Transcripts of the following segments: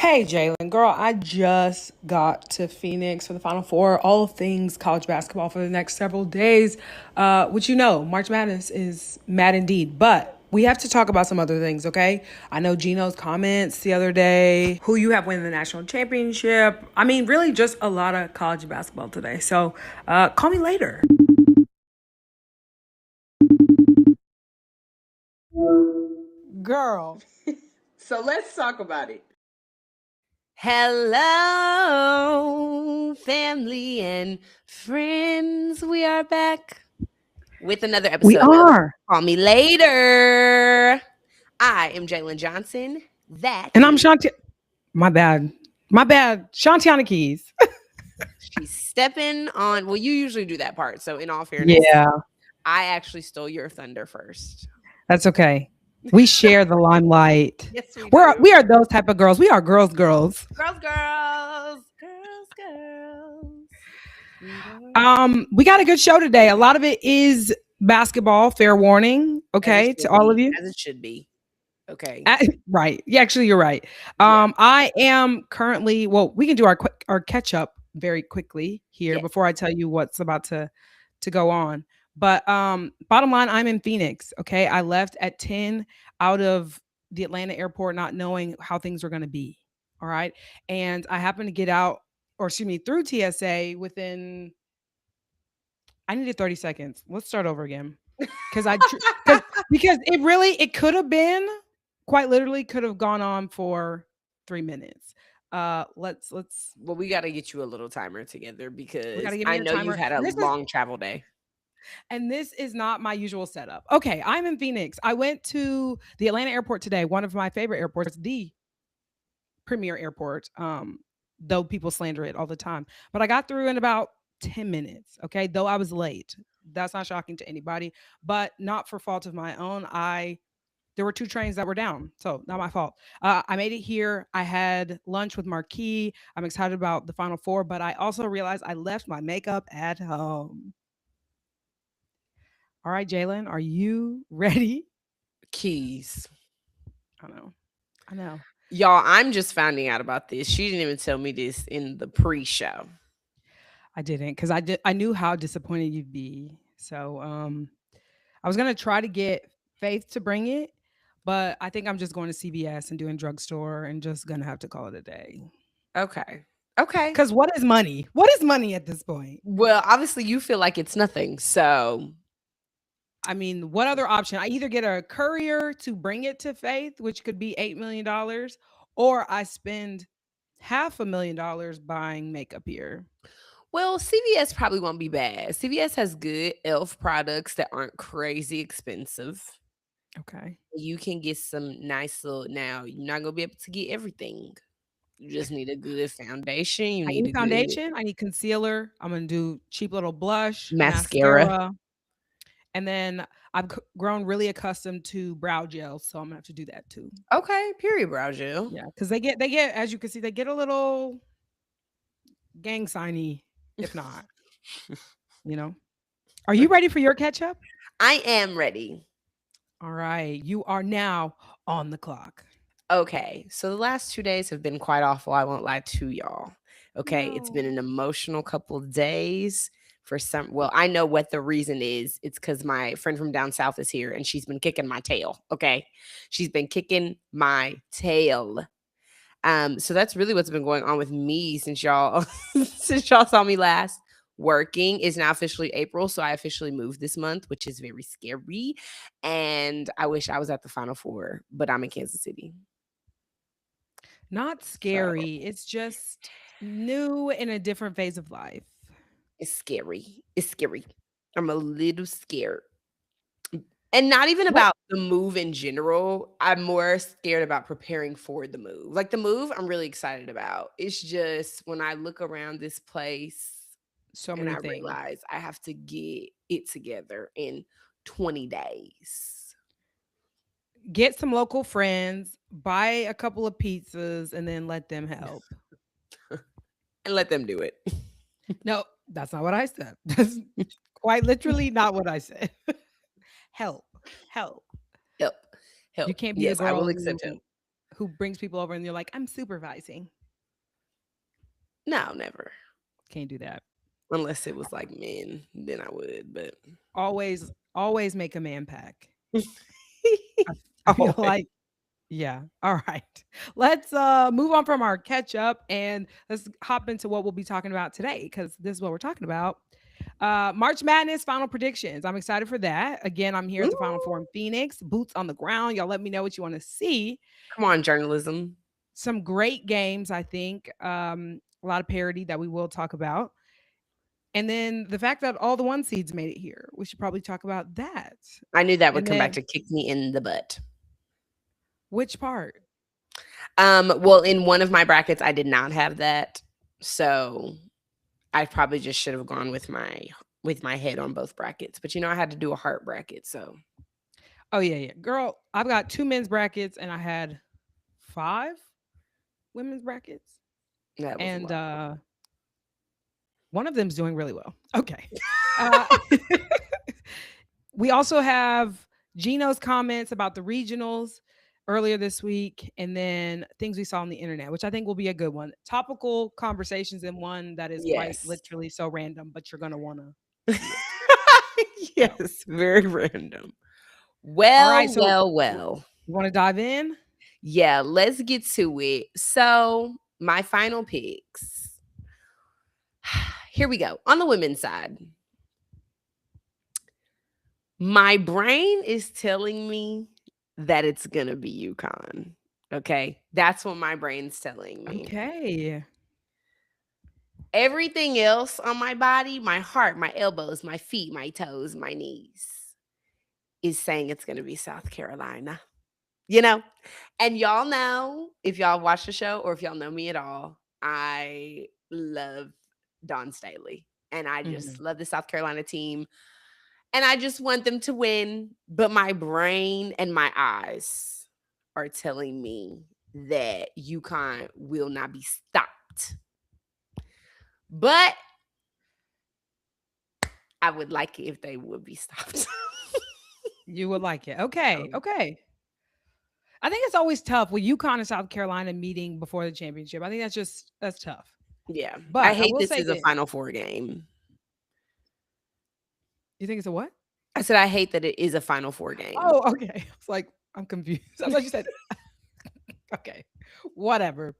Hey, Jalen, girl, I just got to Phoenix for the Final Four. All things college basketball for the next several days. Which March Madness is mad indeed. But we have to talk about some other things, okay? I know Gino's comments the other day, who you have winning the national championship. I mean, really just a lot of college basketball today. So call me later. Girl. So let's talk about it. Hello, family and friends. We are back with another We episode of are. Call Me Later. I am Jalen Johnson. That And I'm is, Shanti. My bad. My bad. Shantiana Keys. she's stepping on. Well, you usually do that part. So, in all fairness, Yeah, I actually stole your thunder first. that's okay. We share the limelight. Yes, we We're do. we are those type of girls. We are girls. Girls, girls, girls, girls. We got a good show today. A lot of it is basketball. Fair warning, As it okay, to should all of be. you. As it should be. Okay. Right. Yeah, actually, you're right. Yeah. I am currently. Well, we can do our catch up very quickly here Yes. before I tell you what's about to go on. But bottom line, I'm in Phoenix. Okay, I left at 10 out of the Atlanta airport, not knowing how things were going to be. All right, and I happened to get out, or excuse me, through TSA within. I needed 30 seconds. Let's start over again because because it could have been quite literally could have gone on for 3 minutes. Let's Well, we got to get you a little timer together we got because to give me I a know you've timer. had a long travel day. This is not my usual setup. Okay, I'm in Phoenix. I went to the Atlanta airport today, one of my favorite airports, the premier airport. Though people slander it all the time. But I got through in about 10 minutes, okay? Though I was late. That's not shocking to anybody, but not for fault of my own. There were two trains that were down, so not my fault. I made it here. I had lunch with Marquis. I'm excited about the Final Four, but I also realized I left my makeup at home. All right, Jalen, are you ready? Keys. I know. I know. Y'all, I'm just finding out about this. She didn't even tell me this in the pre show. I didn't because I knew how disappointed you'd be. So I was gonna try to get Faith to bring it, but I think I'm just going to CVS and doing drugstore and just gonna have to call it a day. Okay. Okay. Because what is money? What is money at this point? Well, obviously, you feel like it's nothing. So, I mean, what other option? I either get a courier to bring it to Faith, which could be $8 million, or I spend $500,000 buying makeup here. well, CVS probably won't be bad. CVS has good e.l.f. products that aren't crazy expensive. Okay. You can get some nice little, now, you're not going to be able to get everything. You just need a good foundation. You I need need a good foundation. I need concealer. I'm gonna do cheap little blush, mascara. mascara, and then I've grown really accustomed to brow gel, so I'm gonna have to do that too. Okay, period brow gel. Yeah, because they get as you can see they get a little gang signy if not. You know. Are you ready for your catch up? I am ready. All right, you are now on the clock. Okay, so the last 2 days have been quite awful, I won't lie to y'all. Okay, it's been No. an emotional couple of days for some, well, I know what the reason is. It's because my friend from down south is here and she's been kicking my tail, okay? She's been kicking my tail. So that's really what's been going on with me since y'all since y'all saw me last. Working is now officially April, so I officially moved this month, which is very scary. And I wish I was at the Final Four, but I'm in Kansas City. Not So scary. It's just new in a different phase of life. it's scary. It's scary. I'm a little scared. And not even What about the move in general. I'm more scared about preparing for the move. Like the move, I'm really excited about. It's just when I look around this place so and many I things. realize I have to get it together in 20 days. Get some local friends, buy a couple of pizzas, and then let them help. And let them do it. No, that's not what I said. That's quite literally not what I said. Help, help. Help. Help. You can't be the Yes, I girl will accept who help. who brings people over and you're like, I'm supervising. No, never. Can't do that. Unless it was like men, then I would. But Always make a man pack. I feel always. like, yeah. All right. Let's move on from our catch up and let's hop into what we'll be talking about today because this is what we're talking about. March Madness final predictions. I'm excited for that. Again, I'm here at the Final Four in Phoenix, boots on the ground. Y'all let me know what you want to see. Come on, journalism. Some great games, I think. A lot of parity that we will talk about. And then the fact that all the one seeds made it here. We should probably talk about that. I knew that would And come back then to kick me in the butt. which part? Well, in one of my brackets, I did not have that. So I probably just should have gone with my head on both brackets. But I had to do a heart bracket. So Oh, yeah. Girl, I've got 2 men's brackets and I had 5 women's brackets. that was a And lot. one of them's doing really well. Okay. Uh, we also have Gino's comments about the regionals earlier this week, and then things we saw on the internet, which I think will be a good one. Topical conversations and one that is quite Yes. literally so random, but you're gonna want to see it. So, Yes, very random. all Well, right. So well. you want to dive in? Yeah, let's get to it. So, my final picks. Here we go. On the women's side, my brain is telling me that it's going to be UConn. Okay. That's what my brain's telling me. Okay. Everything else on my body, my heart, my elbows, my feet, my toes, my knees, is saying it's going to be South Carolina. And y'all know, if y'all watch the show or if y'all know me at all, I love Dawn Staley. And I just love the South Carolina team. And I just want them to win. But my brain and my eyes are telling me that UConn will not be stopped. But I would like it if they would be stopped. You would like it. Okay. Okay. I think it's always tough with UConn and South Carolina meeting before the championship. I think that's tough. Yeah. But I I hate will this say is a this. Final Four game. You think it's a what? I said I hate that it is a Final Four game. Oh, okay. I was like, I'm confused. I thought you said, okay, whatever.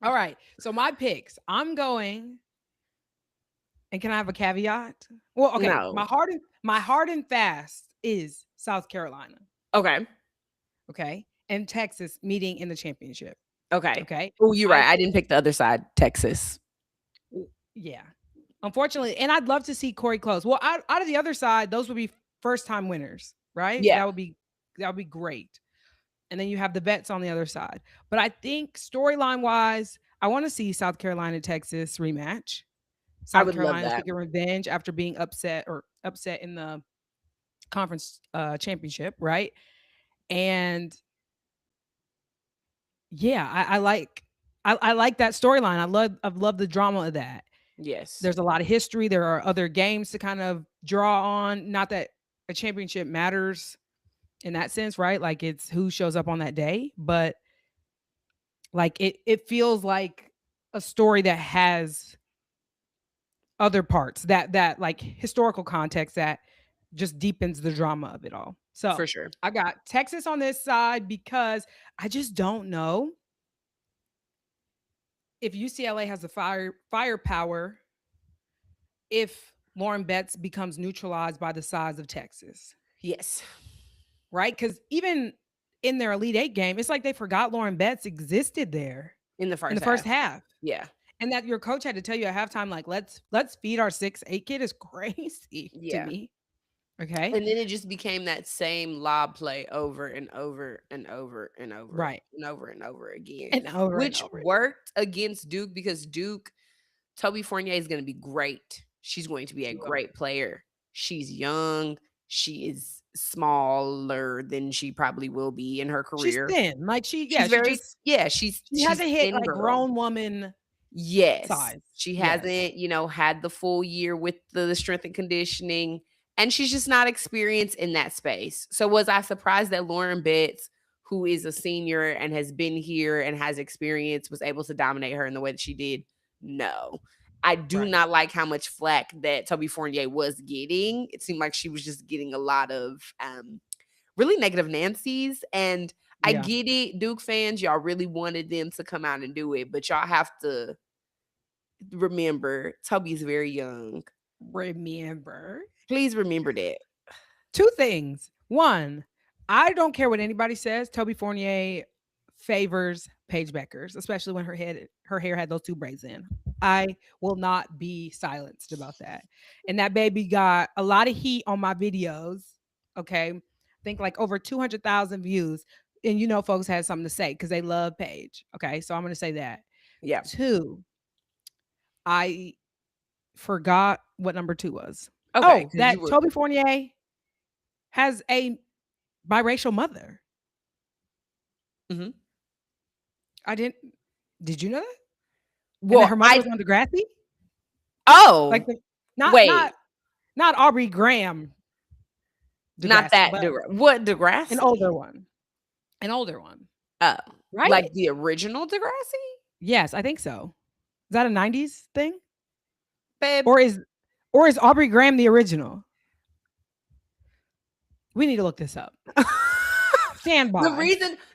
All right. So my picks, I'm going, and can I have a caveat? Well, okay. No. My hard and fast is South Carolina. Okay. Okay. And Texas meeting in the championship. Okay. Okay. Oh, you're right. I didn't pick the other side, Texas. Yeah. Unfortunately, and I'd love to see Corey close. Well, out of the other side, those would be first time winners, right? Yeah. That would be great. And then you have the vets on the other side. But I think storyline wise, I want to see South Carolina Texas rematch. I South would love Carolina that. taking revenge after being upset in the conference championship, right? And yeah, I like that storyline. I love the drama of that. Yes. There's a lot of history. There are other games to kind of draw on. Not that a championship matters in that sense, right? Like it's who shows up on that day, but like it feels like a story that has other parts that like historical context that just deepens the drama of it all. So For sure. I got Texas on this side because I just don't know if UCLA has the firepower if Lauren Betts becomes neutralized by the size of Texas. Yes. Right? Because even in their Elite Eight game, it's like they forgot Lauren Betts existed there In the first half. Yeah. And that your coach had to tell you at halftime, like, let's feed our 6'8" kid is crazy to me. Okay. And then it just became that same lob play over and over and over and over. Right. And over and over again. And over which and over. worked against Duke because Duke, Toby Fournier is going to be great. She's going to be a great player. She's young. She is smaller than she probably will be in her career. She's thin. Like She's she hasn't hit like girl. grown woman size. She hasn't, had the full year with the strength and conditioning. And she's just not experienced in that space. So was I surprised that Lauren Betts, who is a senior and has been here and has experience was able to dominate her in the way that she did. No. I do Right. not like how much flack that Toby Fournier was getting. It seemed like she was just getting a lot of really negative Nancy's. And I Yeah. get it, Duke fans, y'all really wanted them to come out and do it, but y'all have to remember Toby's very young. Remember Please remember that. two things. One, I don't care what anybody says. Toby Fournier favors Paige Beckers, especially when her hair had those two braids in. I will not be silenced about that. And that baby got a lot of heat on my videos. Okay. I think like over 200,000 views. And folks had something to say because they love Paige. Okay. So I'm going to say that. Yeah. Two, I forgot what number two was. Okay. Oh, that Toby Fournier has a biracial mother. Mhm. I didn't. Did you know that? And Well, that her mother was on Degrassi? Like oh, not wait, not Aubrey Graham not Degrassi, that but what Degrassi? an older one. An older one. Oh, Right? like the original Degrassi? Yes, I think so. Is that a 90s thing? Babe. Or is Aubrey Graham the original? We need to look this up. Stand by.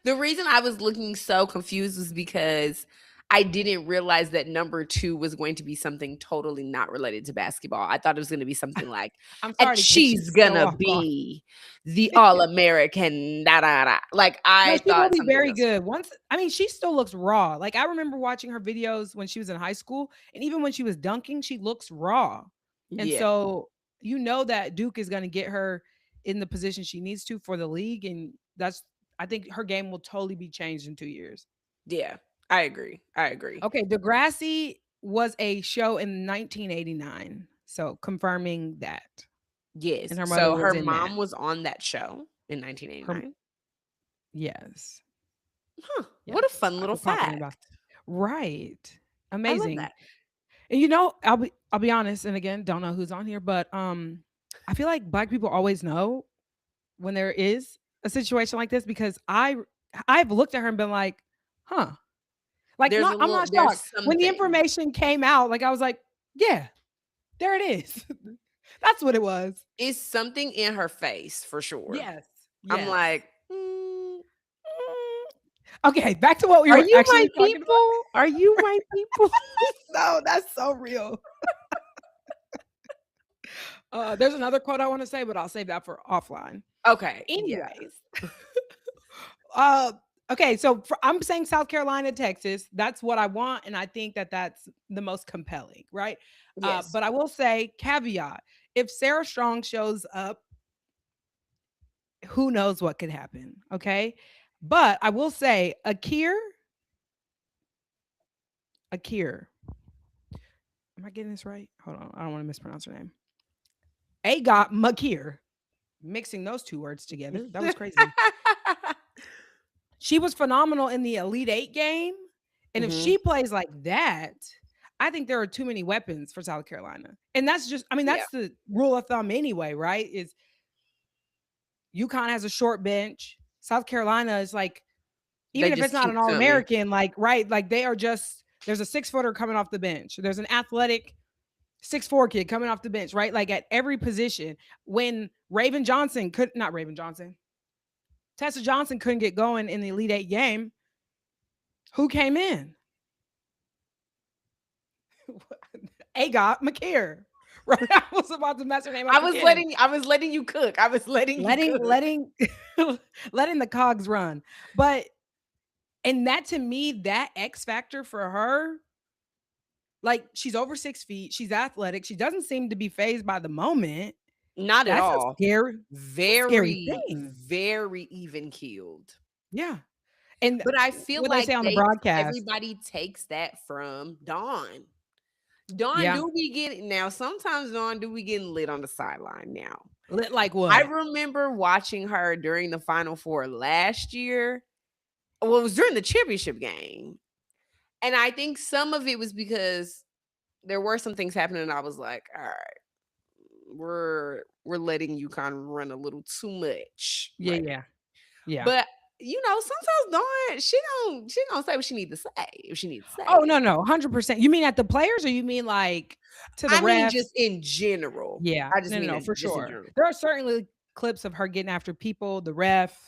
The reason I was looking so confused was because I didn't realize that number 2 was going to be something totally not related to basketball. I thought it was going to be something like, I'm sorry and to get she's you gonna so be the All-American, da da da. Like No, I she will thought be something very else. good. She still looks raw. Like I remember watching her videos when she was in high school, and even when she was dunking, she looks raw. And Yeah, so that Duke is going to get her in the position she needs to for the league, and I think her game will totally be changed in 2 years. yeah, I agree. I agree. Okay, Degrassi was a show in 1989, so confirming that, Yes. and her mother So was her in that. mom was on that show in Her 1989. yes, Huh. yes, What a fun I little was talking about fact. right, I love amazing. that. And I'll be honest, and again, don't know who's on here, but I feel like Black people always know when there is a situation like this because I've looked at her and been like, huh. Like I'm not There's shocked. When the something. information came out, like I was like, yeah, there it is. That's what it was. It's something in her face for sure. Yes. I'm Yes. like, Okay, back to what we are were you my actually talking about. people? Are you my people? No, that's so real. There's another quote I want to say, but I'll save that for offline. Okay. Yeah. Anyways, okay, so I'm saying South Carolina, Texas. That's what I want, and I think that that's the most compelling, right? Yes. But I will say, caveat: if Sarah Strong shows up, who knows what could happen? Okay, but I will say, Akir. Am I getting this right? Hold on, I don't want to mispronounce her name. Agot Makir. Mixing those two words together, that was crazy. She was phenomenal in the Elite Eight game. And if she plays like that, I think there are too many weapons for South Carolina. And that's that's the rule of thumb anyway, right? Is UConn has a short bench. South Carolina is like, even if it's not an All-American, like, right, like they are just, there's a 6-footer coming off the bench. There's an athletic 6'4" kid coming off the bench, right? Like at every position. When Tessa Johnson couldn't get going in the Elite Eight game, who came in? Agot Makir. Right? I was about to mess her name up. I was letting you cook. I was letting the cogs run. But and that, to me, that X factor for her, like she's over 6 feet, she's athletic, she doesn't seem to be phased by the moment. Not at all. That's a scary, very thing. very even keeled. Yeah. But I feel what like they say on the broadcast, everybody takes that from Dawn. Do we get now? Sometimes Dawn do we getting lit on the sideline now? Lit like what? I remember watching her during the Final Four last year. Well, it was during the championship game. And I think some of it was because there were some things happening, and I was like, all right, we're letting UConn run a little too much. Yeah. But sometimes Dawn, she don't say what she need to say if she needs to say Oh, it. no, 100%. You mean at the players or you mean like to the I mean, refs? just in general. Yeah. I just No, no, mean no, it for just in sure. general. There are certainly clips of her getting after people, the ref,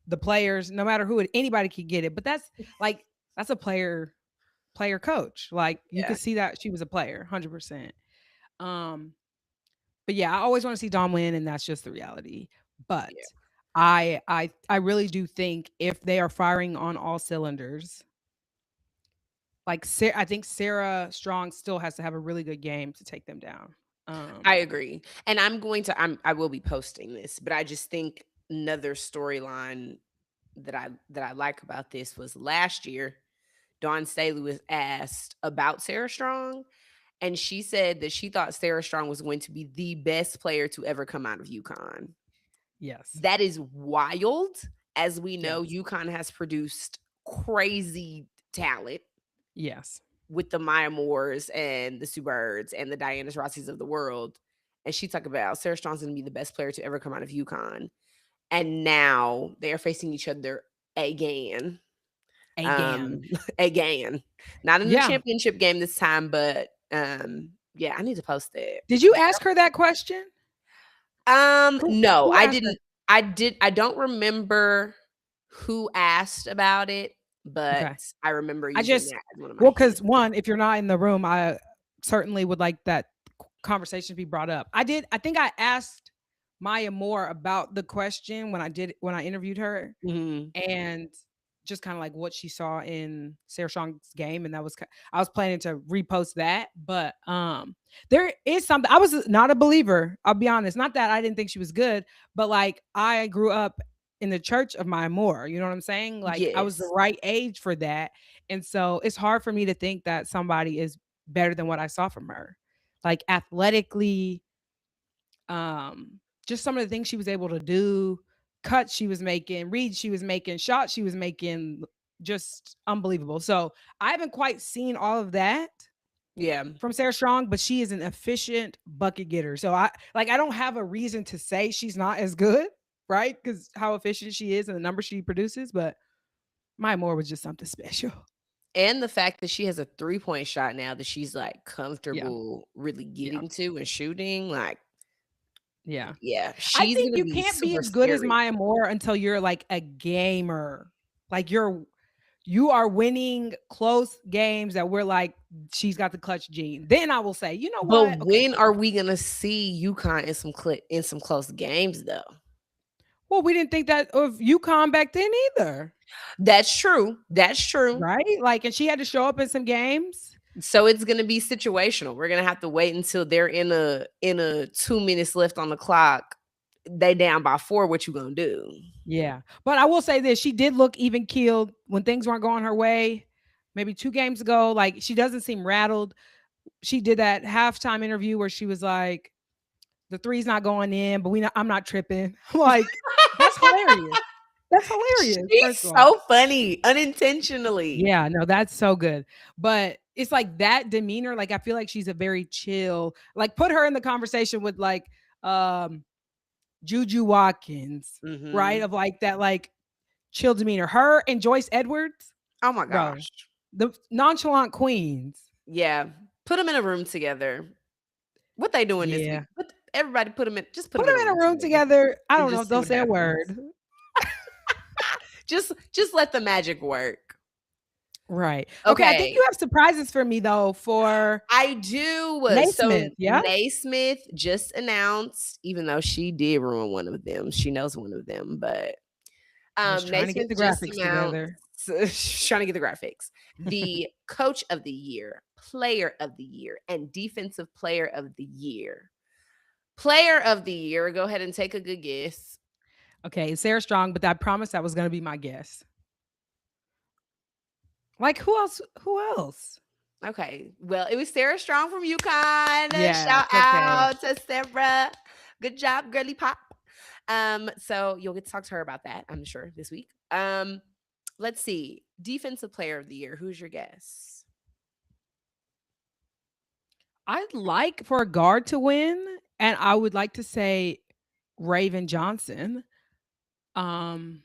the players, no matter who anybody could get it. But that's a player coach. Like you Yeah, could see that she was a player, 100%. Um, but yeah, I always want to see Dom win, and that's just the reality. But yeah. I really do think if they are firing on all cylinders, like I think Sarah Strong still has to have a really good game to take them down. I agree. And I will be posting this, but I just think another storyline that I like about this was last year, Dawn Staley was asked about Sarah Strong, and she said that she thought Sarah Strong was going to be the best player to ever come out of UConn. Yes. That is wild. As we know, Yes. UConn has produced crazy talent Yes. with the Maya Moores and the Sue Birds and the Diana Taurasi's of the world. And she talked about Sarah Strong's going to be the best player to ever come out of UConn. And now they are facing each other again. Again. Again. Not in the Yeah. championship game this time, but yeah, I need to post it. Did you ask her that question? No, Who I asked her? didn't. I don't remember who asked about it, but Okay. I remember I using just that as one of my well, hints. because one, if you're not in the room, I certainly would like that conversation to be brought up. I did. I think I asked Maya Moore about the question when I interviewed her, Mhm. and just kind of like what she saw in Sarah Strong's game, and I was planning to repost that, but there is something. I was not a believer. I'll be honest. Not that I didn't think she was good, but like I grew up in the church of Maya Moore. You know what I'm saying? Like I was the Yes. right age for that, and so it's hard for me to think that somebody is better than what I saw from her, like athletically, just some of the things she was able to do, cuts she was making, reads she was making, shots she was making, just unbelievable. So I haven't quite seen all of that Yeah. from Sarah Strong, but she is an efficient bucket getter. So I don't have a reason to say she's not as good, right? Because how efficient she is and the numbers she produces, but Maya Moore was just something special. And the fact that she has a 3-point shot now that she's like Yeah. comfortable really Yeah. getting to and shooting, like, Yeah. yeah, I she's think gonna you be can't be super as good as scary. Maya Moore until you're like a gamer. Like you are winning close games that we're like, she's got the clutch gene. Then I will say, you know But what? Okay, when cool. are we gonna see UConn in some close games though? Well, we didn't think that of UConn back then either. That's true. That's true. Right? Like, and she had to show up in some games. So it's gonna be situational. We're gonna have to wait until they're in a 2 minutes left on the clock. They down by 4. What you gonna do? Yeah. But I will say this, she did look even keeled when things weren't going her way. Maybe 2 games ago. Like she doesn't seem rattled. She did that halftime interview where she was like, the three's not going in, but I'm not tripping. Like, that's hilarious. That's hilarious, She's first of all. so funny, unintentionally. Yeah, no, that's so good. But it's like that demeanor, like I feel like she's a very chill, like put her in the conversation with like Juju Watkins, right? Mhm. Of like that like chill demeanor. Her and Joyce Edwards, Oh my bro, gosh. the nonchalant queens. Yeah. Put them in a room together. What they doing this week? Yeah. Everybody put Put them in them a in room a room together together. I and don't know just if see they'll what say a happens. word. Just let the magic work. Right. Okay, I think Okay. you have surprises for me though for I do. So Naismith, yeah? Naismith just announced, even though she did ruin one of them, she knows one of them, but I was trying to get Naismith the just graphics announced together. she's trying to get the graphics. The coach of the year, player of the year, and defensive player of the year. Player of the year, go ahead and take a good guess. Okay, it's Sarah Strong, but I promised that was gonna be my guess. Like who else? Who else? Okay. Well, it was Sarah Strong from UConn. Yes, Shout okay. out to Sarah. Good job, girly pop. So you'll get to talk to her about that, I'm sure, this week. Let's see. Defensive player of the year. Who's your guess? I'd like for a guard to win, and I would like to say Raven Johnson. Um,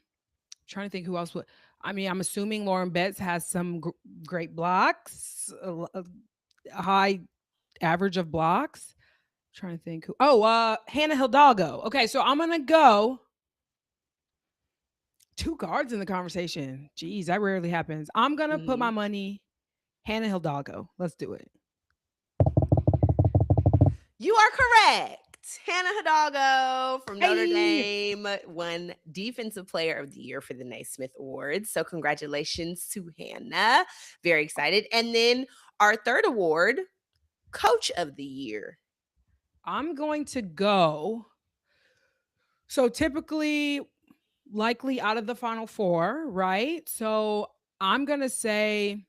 Trying to think who else would. I mean, I'm assuming Lauren Betts has some great blocks, a high average of blocks. Trying to think who. Oh, Hannah Hidalgo. Okay, so I'm gonna go two guards in the conversation. Jeez, that rarely happens. I'm gonna put my Mhm. money Hannah Hidalgo. Let's do it. You are correct. Hannah Hidalgo from Notre Hey, Dame won Defensive Player of the Year for the Naismith Awards. So, congratulations to Hannah. Very excited. And then our third award, Coach of the Year. I'm going to go. So typically, likely out of the final four, right? So I'm gonna say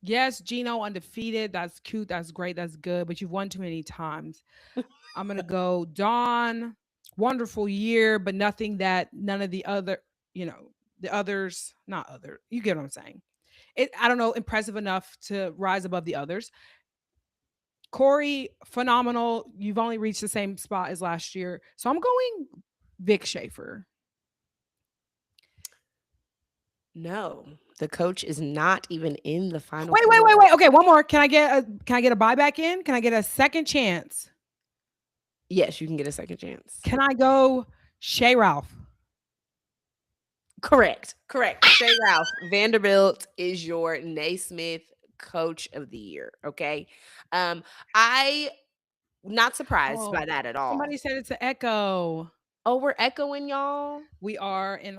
yes, Gino undefeated. That's cute. That's great. That's good. But you've won too many times. I'm gonna go Dawn. Wonderful year, but nothing that none of the other, the others, not other. You get what I'm saying? I don't know, impressive enough to rise above the others. Corey, phenomenal. You've only reached the same spot as last year. So I'm going Vic Schaefer. No, the coach is not even in the final Wait, wait, wait, four. wait. Okay, one more. Can I get a buyback in? Can I get a second chance? Yes, you can get a second chance. Can I go Shay Ralph? Correct. Correct. Shay Ralph. Vanderbilt is your Naismith Coach of the Year. Okay. I not surprised by Oh, that at all. somebody said it's an echo. Oh, we're echoing, y'all. We are, and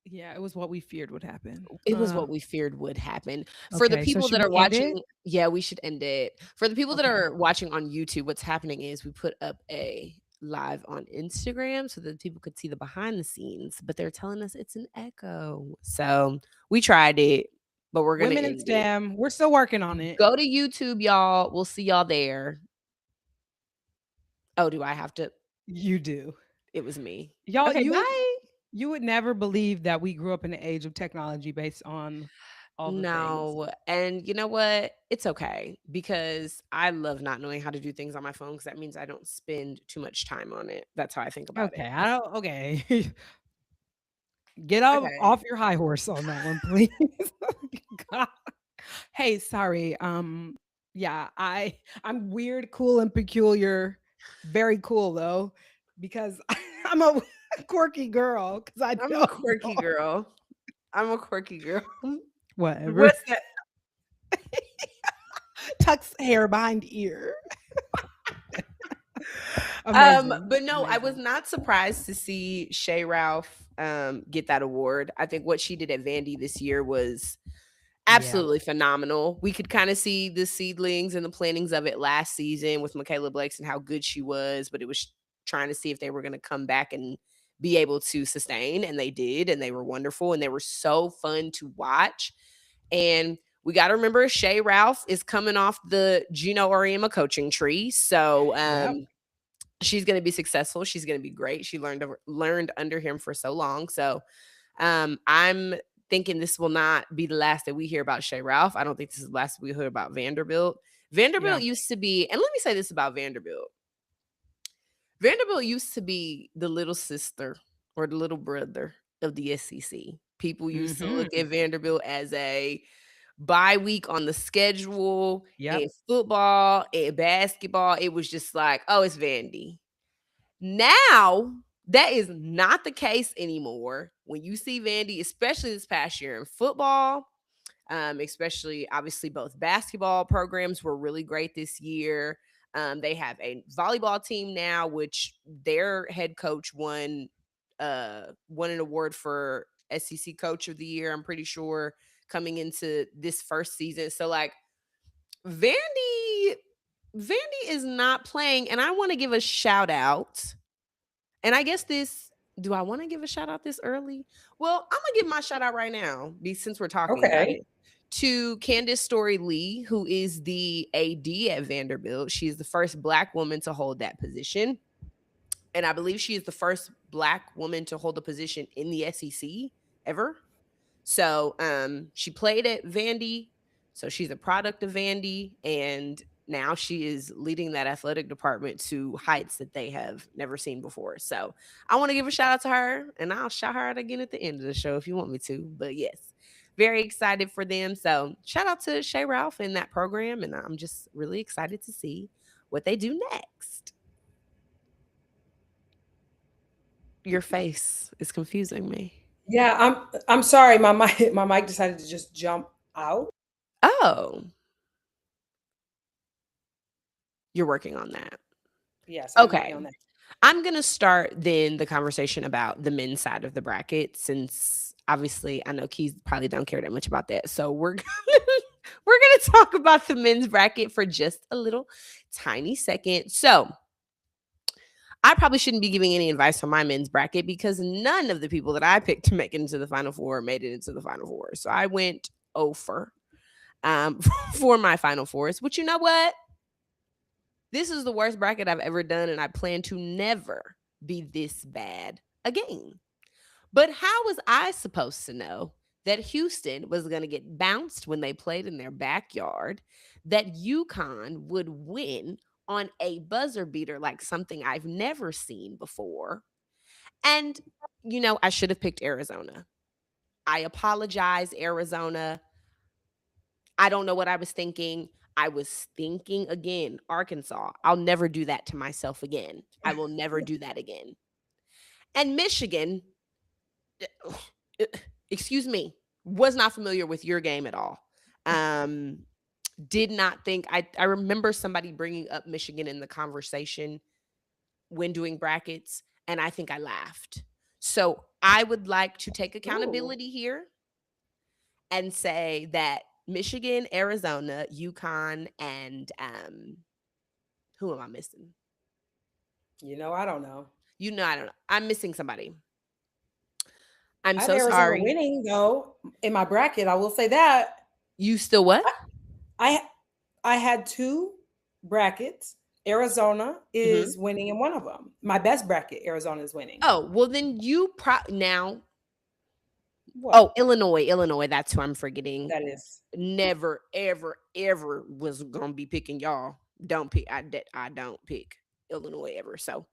yeah, it was what we feared would happen. It was what we feared would happen. For the Okay, so people should that we are end it? watching, yeah, we should end it. For the people that Okay. are watching on YouTube, what's happening is we put up a live on Instagram so that people could see the behind the scenes, but they're telling us it's an echo. So we tried it, but we're gonna Women in end it. STEM, we're still working on it. Go to YouTube, y'all. We'll see y'all there. Oh, do I have to? You do. It was me. Y'all, Okay, you would bye. you would never believe that we grew up in the age of technology based on all the things. No, and you know what? It's okay because I love not knowing how to do things on my phone because that means I don't spend too much time on it. That's how I think about it. Okay, I don't okay. Get up Okay. off your high horse on that one, please. God. Hey, sorry. Yeah, I'm weird, cool, and peculiar. Very cool though, because I'm a quirky girl. Because I I'm a don't quirky know. girl. I'm a quirky girl. Whatever. What's that? Tucks hair behind ear. Amazing. But no, I was Amazing. not surprised to see Shay Ralph get that award. I think what she did at Vandy this year was Yeah. absolutely phenomenal. We could kind of see the seedlings and the plantings of it last season with Michaela Blakes and how good she was, but it was trying to see if they were going to come back and be able to sustain, and they did, and they were wonderful, and they were so fun to watch. And we got to remember Shay Ralph is coming off the Gino Auriemma coaching tree, so Yep. she's going to be successful. She's going to be great. She learned under him for so long, so I'm thinking this will not be the last that we hear about Shay Ralph. I don't think this is the last we heard about Vanderbilt. Yeah. Vanderbilt used to be, and let me say this about Vanderbilt. Vanderbilt used to be the little sister or the little brother of the SEC. People used to look Hmm. at Vanderbilt as a bye week on the schedule Yep. in football, in basketball. It was just like, oh, it's Vandy. Now, that is not the case anymore. When you see Vandy, especially this past year in football, especially obviously both basketball programs were really great this year. They have a volleyball team now, which their head coach won an award for SEC Coach of the Year. I'm pretty sure coming into this first season. So like Vandy, Vandy is not playing, and I want to give a shout out. And I guess this, do I want to give a shout out this early? Well, I'm gonna give my shout out right now, since we're talking about Okay. it, to Candace Story Lee, who is the AD at Vanderbilt. She is the first Black woman to hold that position. And I believe she is the first Black woman to hold a position in the SEC ever. So she played at Vandy. So she's a product of Vandy. And now she is leading that athletic department to heights that they have never seen before. So I want to give a shout out to her, and I'll shout her out again at the end of the show if you want me to. But yes, very excited for them. So shout out to Shay Ralph in that program, and I'm just really excited to see what they do next. Your face is confusing me. Yeah, I'm sorry. My mic decided to just jump out. Oh, you're working on that. Yes, I'm working Okay. on that. I'm going to start then the conversation about the men's side of the bracket, since obviously I know Keys probably don't care that much about that. So we're we're going to talk about the men's bracket for just a little tiny second. So I probably shouldn't be giving any advice on my men's bracket because none of the people that I picked to make it into the Final Four made it into the Final Four. So I went over for my Final Fours, which, you know what? This is the worst bracket I've ever done, and I plan to never be this bad again. But how was I supposed to know that Houston was going to get bounced when they played in their backyard, that UConn would win on a buzzer beater like something I've never seen before? And, I should have picked Arizona. I apologize, Arizona. I don't know what I was thinking. I was thinking again, Arkansas. I'll never do that to myself again. I will never do that again. And Michigan, excuse me, was not familiar with your game at all. Did not think, I remember somebody bringing up Michigan in the conversation when doing brackets, and I think I laughed. So I would like to take accountability here and say that Michigan, Arizona, UConn, and who am I missing? I don't know. I don't know. I'm missing somebody. I'm I have so Arizona sorry. winning though in my bracket. I will say that. You still what? I had two brackets. Arizona is winning in one of them. My best bracket, Arizona is winning. Oh, well then you now. What? Oh, Illinois. That's who I'm forgetting. That is. Never, ever, ever was gonna be picking y'all. Don't pick. I don't pick Illinois ever. So,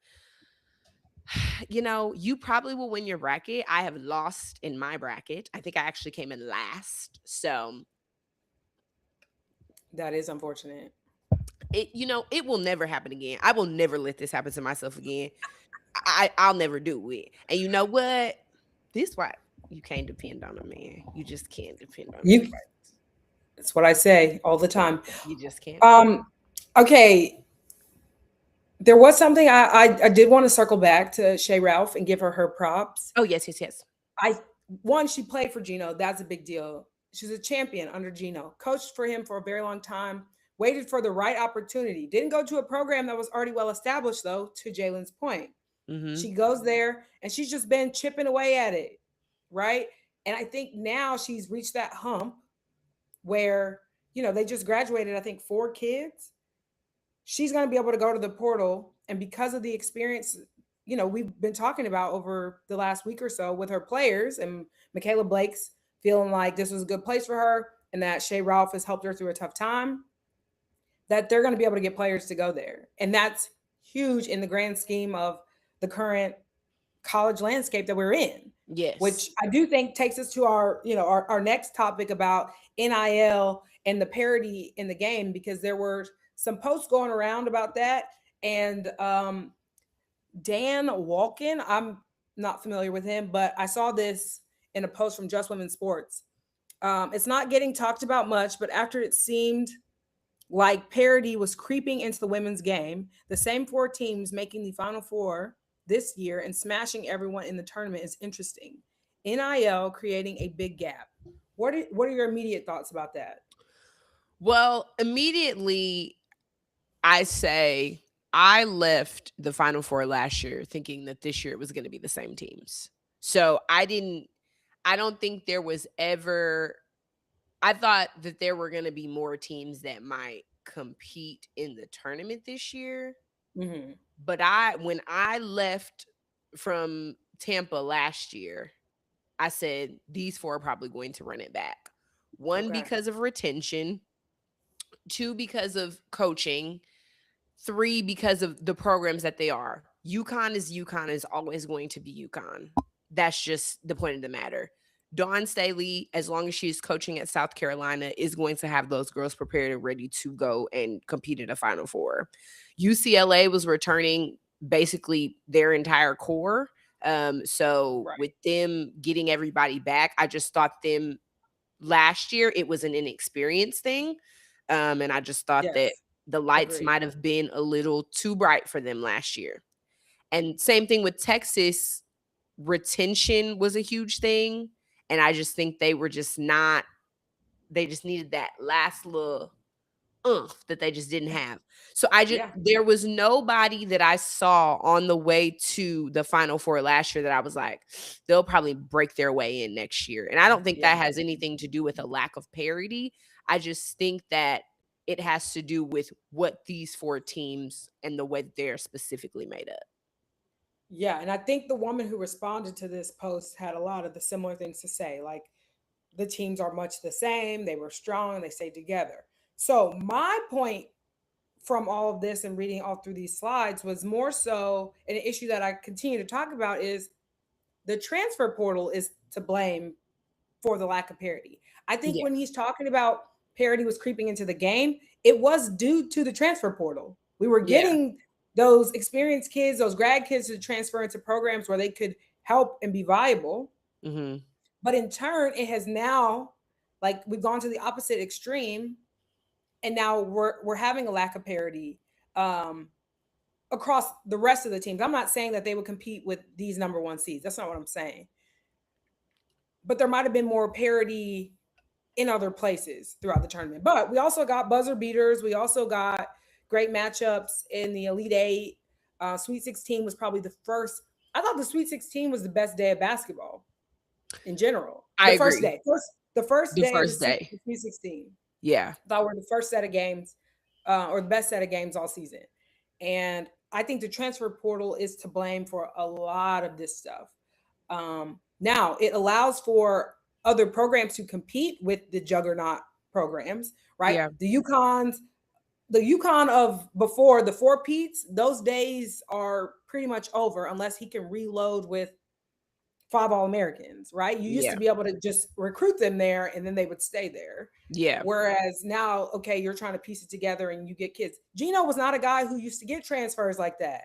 you probably will win your bracket. I have lost in my bracket. I think I actually came in last. So that is unfortunate. It will never happen again. I will never let this happen to myself again. I'll never do it. And you know what? This why you can't depend on a man. You just can't depend on you. That's what I say all the time. You just can't. Okay. There was something I did want to circle back to Shay Ralph and give her props. Oh, yes. She played for Gino. That's a big deal. She's a champion under Gino. Coached for him for a very long time. Waited for the right opportunity. Didn't go to a program that was already well established, though, to Jalen's point. She goes there, and she's just been chipping away at it, right? And I think now she's reached that hump where, they just graduated, I think, 4 kids. She's going to be able to go to the portal. And because of the experience, we've been talking about over the last week or so with her players, and Michaela Blake's feeling like this was a good place for her and that Shay Ralph has helped her through a tough time, that they're going to be able to get players to go there. And that's huge in the grand scheme of the current college landscape that we're in. Yes. Which I do think takes us to our next topic about NIL and the parity in the game, because there were some posts going around about that. And Dan Walken, I'm not familiar with him, but I saw this in a post from Just Women's Sports. It's not getting talked about much, but after it seemed like parity was creeping into the women's game, the same 4 teams making the Final Four this year and smashing everyone in the tournament is interesting. NIL creating a big gap. What are your immediate thoughts about that? Well, immediately I say I left the Final Four last year thinking that this year it was going to be the same teams. So I don't think there was ever, I thought that there were going to be more teams that might compete in the tournament this year. Mm-hmm. But when I left from Tampa last year, I said these 4 are probably going to run it back. One, because of retention. 2 because of coaching, 3 because of the programs that they are. UConn is always going to be UConn. That's just the point of the matter. Dawn Staley, as long as she's coaching at South Carolina, is going to have those girls prepared and ready to go and compete in a Final Four. UCLA was returning basically their entire core. So Right. with them getting everybody back, I just thought them last year, it was an inexperienced thing. And I just thought that Yes. the lights Agreed. might have been a little too bright for them last year. And same thing with Texas, retention was a huge thing. And I just think they were just not, they just needed that last little that they just didn't have. So Yeah. there was nobody that I saw on the way to the Final Four last year that I was like, they'll probably break their way in next year. And I don't think Yeah. that has anything to do with a lack of parity. I just think that it has to do with what these 4 teams and the way that they're specifically made up. Yeah. And I think the woman who responded to this post had a lot of the similar things to say. Like, the teams are much the same. They were strong. They stayed together. So my point from all of this and reading all through these slides was more so an issue that I continue to talk about is the transfer portal is to blame for the lack of parity. I think Yeah. when he's talking about parity was creeping into the game, it was due to the transfer portal. We were Yeah. getting those experienced kids, those grad kids to transfer into programs where they could help and be viable. Mhm. But in turn, it has now, like, we've gone to the opposite extreme, and now we're having a lack of parity across the rest of the teams. I'm not saying that they would compete with these number 1 seeds. That's not what I'm saying. But there might have been more parity in other places throughout the tournament. But we also got buzzer beaters. We also got great matchups in the Elite Eight. Sweet 16 was probably the first. I thought the Sweet 16 was the best day of basketball in general. I The first agree. day. The first The day of first day. the Sweet 16. Yeah. I thought were the first set of games or the best set of games all season. And I think the transfer portal is to blame for a lot of this stuff. Now, it allows for other programs to compete with the juggernaut programs, right? Yeah. The UConn of before the 4-peats, those days are pretty much over unless he can reload with 5 All-Americans, right? You used Yeah. to be able to just recruit them there and then they would stay there. Yeah. Whereas now, okay, you're trying to piece it together and you get kids. Gino was not a guy who used to get transfers like that.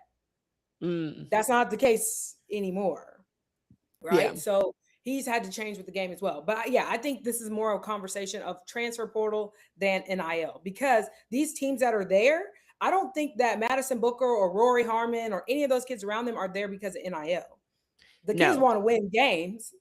That's not the case anymore, right? Yeah. So he's had to change with the game as well. But yeah, I think this is more of a conversation of transfer portal than NIL, because these teams that are there, I don't think that Madison Booker or Rory Harmon or any of those kids around them are there because of NIL. The kids No. want to win games,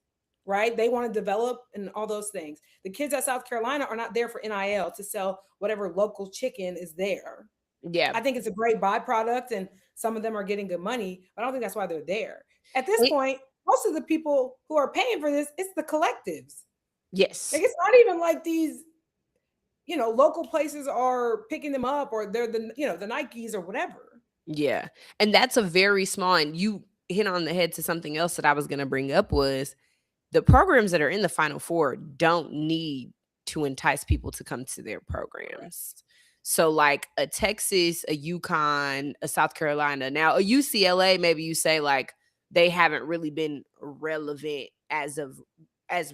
right? They want to develop and all those things. The kids at South Carolina are not there for NIL to sell whatever local chicken is there. Yeah. I think it's a great byproduct and some of them are getting good money, but I don't think that's why they're there. At this point, most of the people who are paying for this, it's the collectives. Yes. Like, it's not even like these, local places are picking them up or they're the Nikes or whatever. Yeah. And that's a very small, and you hit on the head to something else that I was going to bring up was the programs that are in the Final Four don't need to entice people to come to their programs. So like a Texas, a UConn, a South Carolina, now a UCLA, maybe you say like they haven't really been relevant as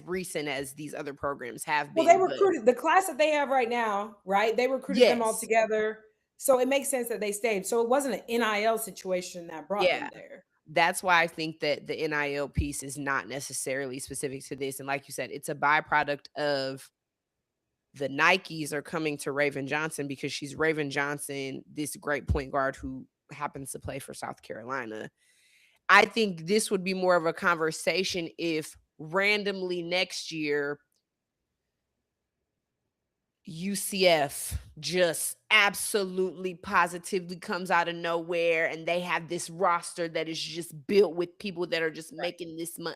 recent as these other programs have been. Well, they recruited the class that they have right now, right? They recruited them all Yes. together. So it makes sense that they stayed. So it wasn't an NIL situation that brought them there. That's why I think that the NIL piece is not necessarily specific to this. And like you said, it's a byproduct of the Nikes are coming to Raven Johnson because she's Raven Johnson, this great point guard who happens to play for South Carolina. I think this would be more of a conversation if randomly next year UCF just absolutely positively comes out of nowhere and they have this roster that is just built with people that are just making this money.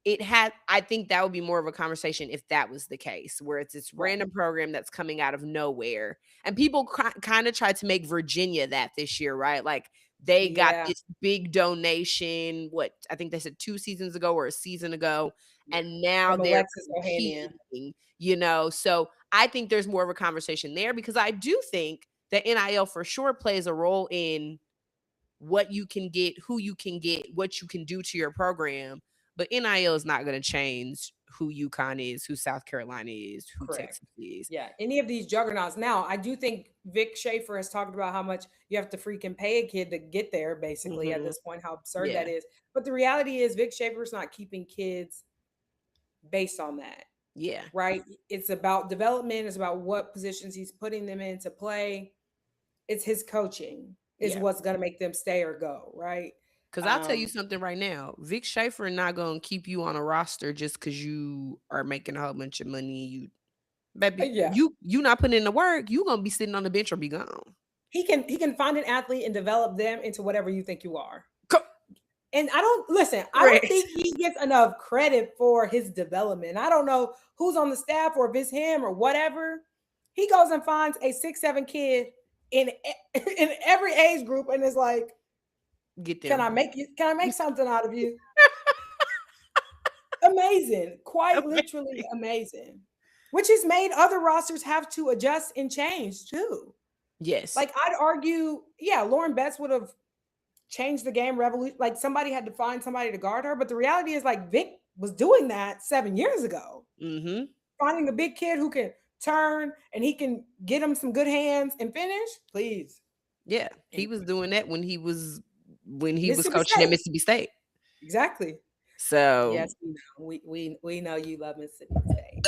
I think that would be more of a conversation if that was the case, where it's this random program that's coming out of nowhere. And people kind of tried to make Virginia that this year, right? Like they got this big donation, I think they said 2 seasons ago or a season ago, and now From they're Alexis Ohanian. competing, so I think there's more of a conversation there because I do think that NIL for sure plays a role in what you can get, who you can get, what you can do to your program. But NIL is not going to change who UConn is, who South Carolina is, who Correct. Texas is. Yeah, any of these juggernauts. Now, I do think Vic Schaefer has talked about how much you have to freaking pay a kid to get there, basically, at this point, how absurd that is. But the reality is, Vic Schaefer's not keeping kids based on that. Yeah. Right? It's about development, it's about what positions he's putting them in to play. It's his coaching is what's going to make them stay or go, right? Because I'll tell you something right now. Vic Schaefer not going to keep you on a roster just because you are making a whole bunch of money. You not putting in the work, you going to be sitting on the bench or be gone. He can find an athlete and develop them into whatever you think you are. And I don't think he gets enough credit for his development. I don't know who's on the staff or if it's him or whatever. He goes and finds a 6'7" kid in every age group and is like, get them. Can I make something out of you? Amazing. Quite literally amazing. Which has made other rosters have to adjust and change too. Yes. Like I'd argue, Lauren Betts would have changed the game revolution. Like somebody had to find somebody to guard her. But the reality is like Vic was doing that 7 years ago. Mm-hmm. Finding a big kid who can turn and he can get him some good hands and finish, please. Yeah. He was doing that when he was coaching at Mississippi State. Exactly. So yes, we know you love Mississippi State.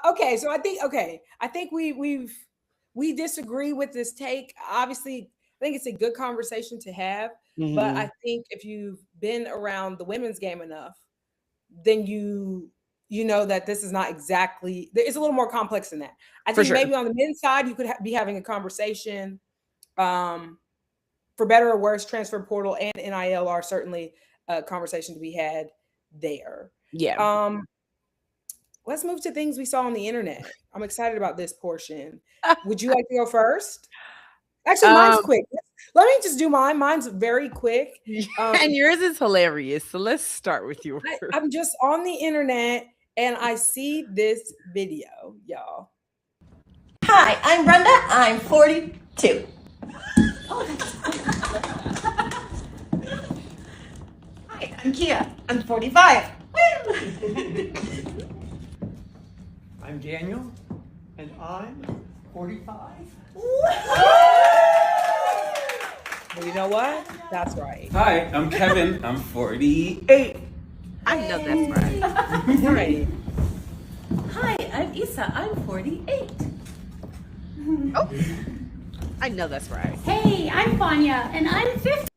Okay, so I think we disagree with this take. Obviously, I think it's a good conversation to have, but I think if you've been around the women's game enough, then you know that this is not exactly. It's a little more complex than that. I think maybe on the men's side, you could be having a conversation. For better or worse, transfer portal and NIL are certainly a conversation to be had there. Yeah. Let's move to things we saw on the internet. I'm excited about this portion. Would you like to go first? Actually, mine's quick. Let me just do mine. Mine's very quick. And yours is hilarious. So let's start with yours. I'm just on the internet and I see this video, y'all. Hi, I'm Brenda. I'm 42. Hi, I'm Kia. I'm 45. I'm Daniel, and I'm 45. Well, you know what? That's right. Hi, I'm Kevin. I'm 48. I know that's right. Right. Hi, I'm Isa. I'm 48. Oh, I know that's right. Hey, I'm Fanya, and I'm 50.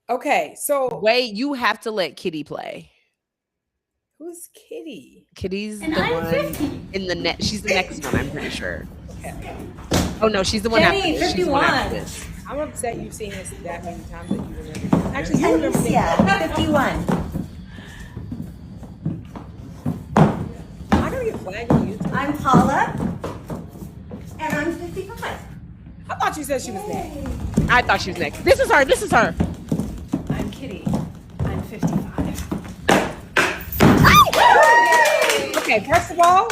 Okay, so wait, you have to let Kitty play. Who's Kitty? Kitty's and the I'm one 50. in the net. She's the next one, I'm pretty sure. Okay. Oh no, she's the one Jenny, after this. She's the one 51. after this. I'm upset you've seen this that many times that you remember. Actually, you remember Alicia, 51. I gotta get flagged on YouTube. I'm Paula, and I'm 55. I thought you said she was next. I thought she was next. This is her. This is her. I'm Kitty. I'm 55. Okay, first of all,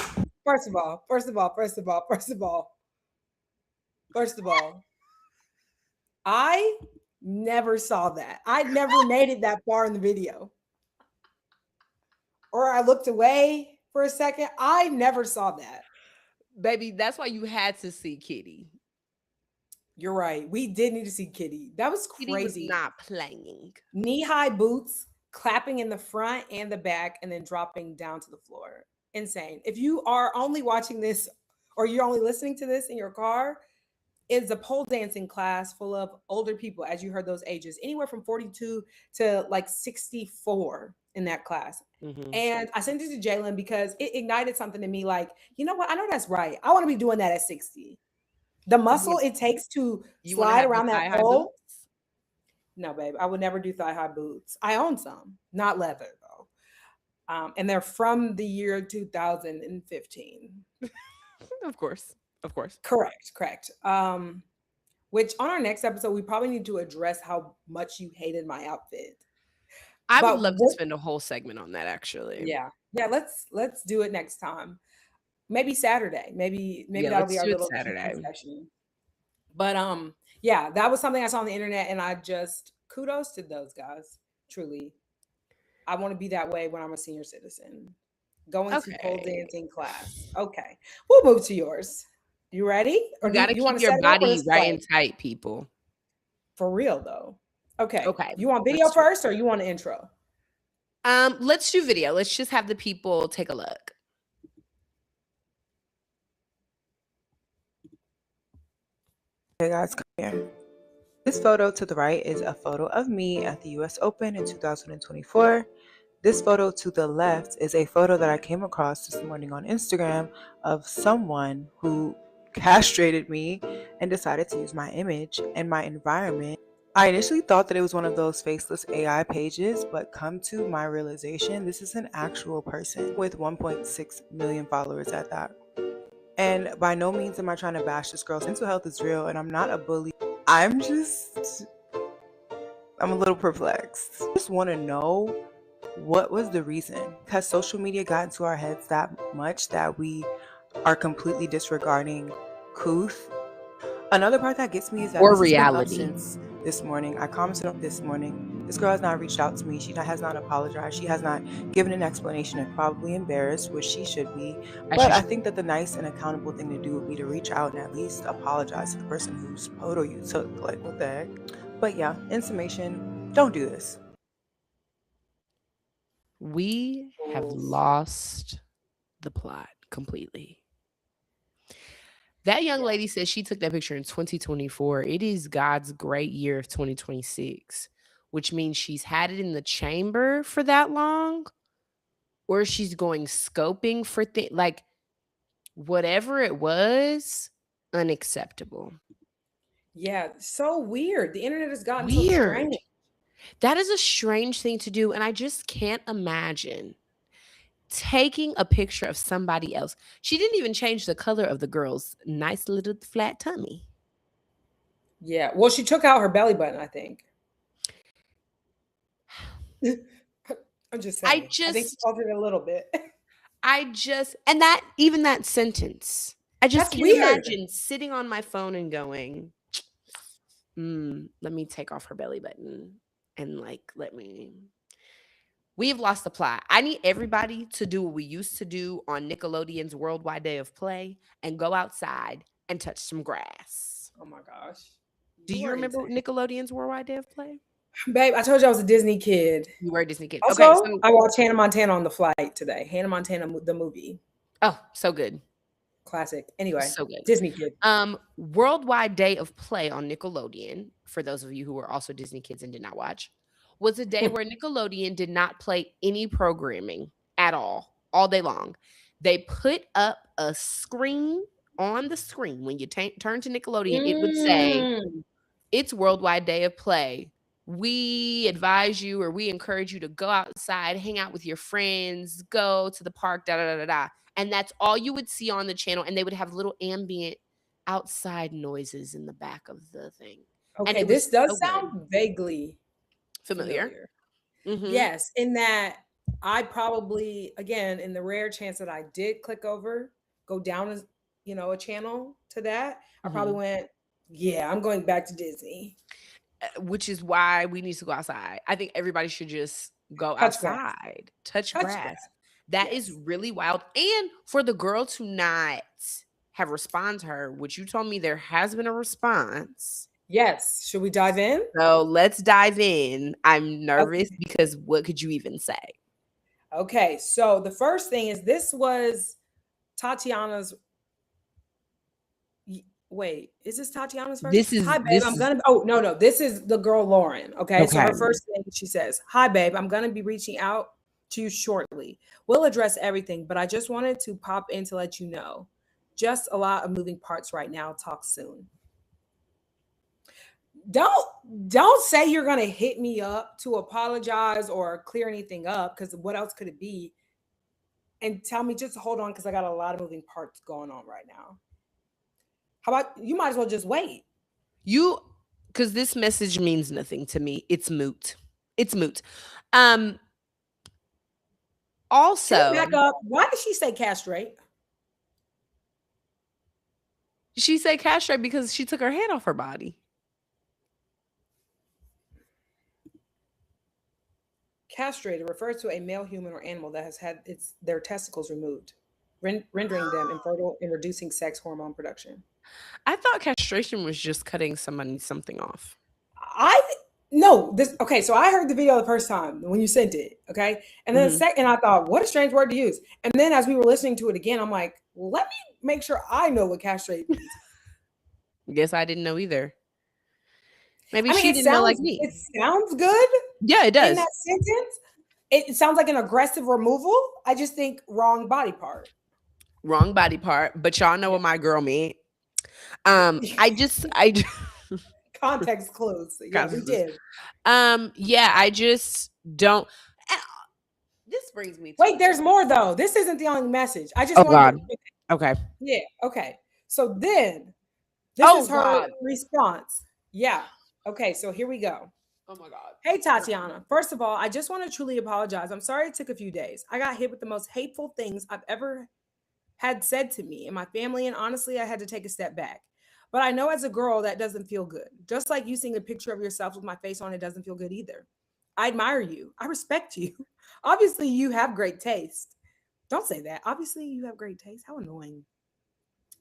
I never saw that. I never made it that far in the video. Or I looked away for a second. I never saw that. Baby, that's why you had to see Kitty. You're right. We did need to see Kitty. That was Kitty crazy. was not playing. Knee-high boots, clapping in the front and the back, and then dropping down to the floor. Insane. If you are only watching this or you're only listening to this in your car, it's a pole dancing class full of older people, as you heard those ages, anywhere from 42 to like 64 in that class. Mm-hmm. And I sent it to Jalen because it ignited something in me like, you know what? I know that's right. I want to be doing that at 60. The muscle it takes to slide around that pole. No, babe, I would never do thigh-high boots. I own some, not leather though. And they're from the year 2015. Of course. Correct. Which on our next episode, we probably need to address how much you hated my outfit. I would But love to what- spend a whole segment on that, actually. yeah, let's do it next time. Maybe Saturday. Maybe Yeah, that'll let's be our do it little Saturday. Q&A session. But yeah, that was something I saw on the internet, and I just kudos to those guys. Truly, I want to be that way when I'm a senior citizen. Going to pole Okay. dancing class. Okay, we'll move to yours. You ready? You got to you wanna keep your set it up or body just right play? and tight, people. For real though. Okay. Okay, You want video let's do it. first, or you want an intro? Let's do video. Let's just have the people take a look. Hey guys, come here. This photo to the right is a photo of me at the US Open in 2024. This photo to the left is a photo that I came across this morning on Instagram of someone who castrated me and decided to use my image and my environment. I initially thought that it was one of those faceless AI pages, but come to my realization, this is an actual person with 1.6 million followers at that. And by no means am I trying to bash this girl's mental health is real, and I'm not a bully. I'm a little perplexed. I just want to know what was the reason. Has social media got into our heads that much that we are completely disregarding Kuth? Another part that gets me is that Or this has been up reality. since this morning. I commented on this morning. This girl has not reached out to me. She has not apologized. She has not given an explanation and probably embarrassed, which she should be. But I think that the nice and accountable thing to do would be to reach out and at least apologize to the person whose photo you took. Like, what the heck? But yeah, in summation, don't do this. We have lost the plot completely. That young lady says she took that picture in 2024. It is God's great year of 2026, which means she's had it in the chamber for that long, or she's going scoping for things. Like, whatever it was, unacceptable. Yeah, so weird. The internet has gotten Weird. so strange. That is a strange thing to do, and I just can't imagine taking a picture of somebody else. She didn't even change the color of the girl's nice little flat tummy. Yeah. Well, she took out her belly button, I think. I'm just saying. I think she altered it a little bit. And that, even that sentence, I just That's can't weird. imagine sitting on my phone and going, let me take off her belly button and we've lost the plot. I need everybody to do what we used to do on Nickelodeon's Worldwide Day of Play and go outside and touch some grass. Oh my gosh. Do you are remember insane. Nickelodeon's Worldwide Day of Play? Babe, I told you I was a Disney kid. You were a Disney kid. Also, Okay, so I watched Hannah Montana on the flight today. Hannah Montana, the movie. so good. Classic. Anyway, So good. Disney kid. Worldwide Day of Play on Nickelodeon, for those of you who were also Disney kids and did not watch, was a day where Nickelodeon did not play any programming at all day long. They put up a screen on the screen. When you turn to Nickelodeon, it would say, it's Worldwide Day of Play. We advise you, or we encourage you to go outside, hang out with your friends, go to the park, da da da da da. And that's all you would see on the channel. And they would have little ambient outside noises in the back of the thing. Okay, it this was does so good. sound vaguely Familiar. Mhm. Yes, in that I probably, again, in the rare chance that I did go down as a channel to that, I probably went, yeah, I'm going back to Disney. Which is why we need to go outside. I think everybody should just go Touch grass. outside, touch Touch grass. grass. That is Yes. really wild. And for the girl to not have responded to her, which you told me there has been a response. Yes. Should we dive in? So let's dive in. I'm nervous because what could you even say? Okay, so the first thing is this was Tatiana's. Wait, is this Tatiana's first? This is- Hi, babe. this I'm is- gonna. Oh no, this is the girl Lauren. Okay, so her Okay. first thing she says, "Hi, babe. I'm gonna be reaching out to you shortly. We'll address everything, but I just wanted to pop in to let you know. Just a lot of moving parts right now. Talk soon." Don't say you're gonna hit me up to apologize or clear anything up, because what else could it be? And tell me just hold on because I got a lot of moving parts going on right now. How about you might as well just wait? Because this message means nothing to me. It's moot. It's moot. Can we Also, back up? Why did she say castrate? she said castrate because she took her head off her body. Castrated refers to a male human or animal that has had their testicles removed, rendering them infertile and reducing sex hormone production. I thought castration was just cutting something off. No, this okay. So I heard the video the first time when you sent it, okay, and then the second I thought, what a strange word to use. And then as we were listening to it again, I'm like, let me make sure I know what castrate means. Guess I didn't know either. Maybe I mean, she didn't know like me. It sounds good Yeah, it does. in that sentence. It sounds like an aggressive removal. I just think wrong body part. Wrong body part, but y'all know what my girl meant. Context clues. Yeah, we Context clues. did. Yeah, I just don't. This brings me to Wait, there's more though. This isn't the only message. I just Oh, wanted God. Okay. Yeah, okay. So then this Oh, is her God. response. Yeah. Okay, so here we go. Oh my God. Hey, Tatiana. First of all, I just want to truly apologize. I'm sorry it took a few days. I got hit with the most hateful things I've ever had said to me and my family, and honestly, I had to take a step back. But I know as a girl, that doesn't feel good. Just like you seeing a picture of yourself with my face on it doesn't feel good either. I admire you. I respect you. Obviously, you have great taste. Don't say that. Obviously, you have great taste. How annoying.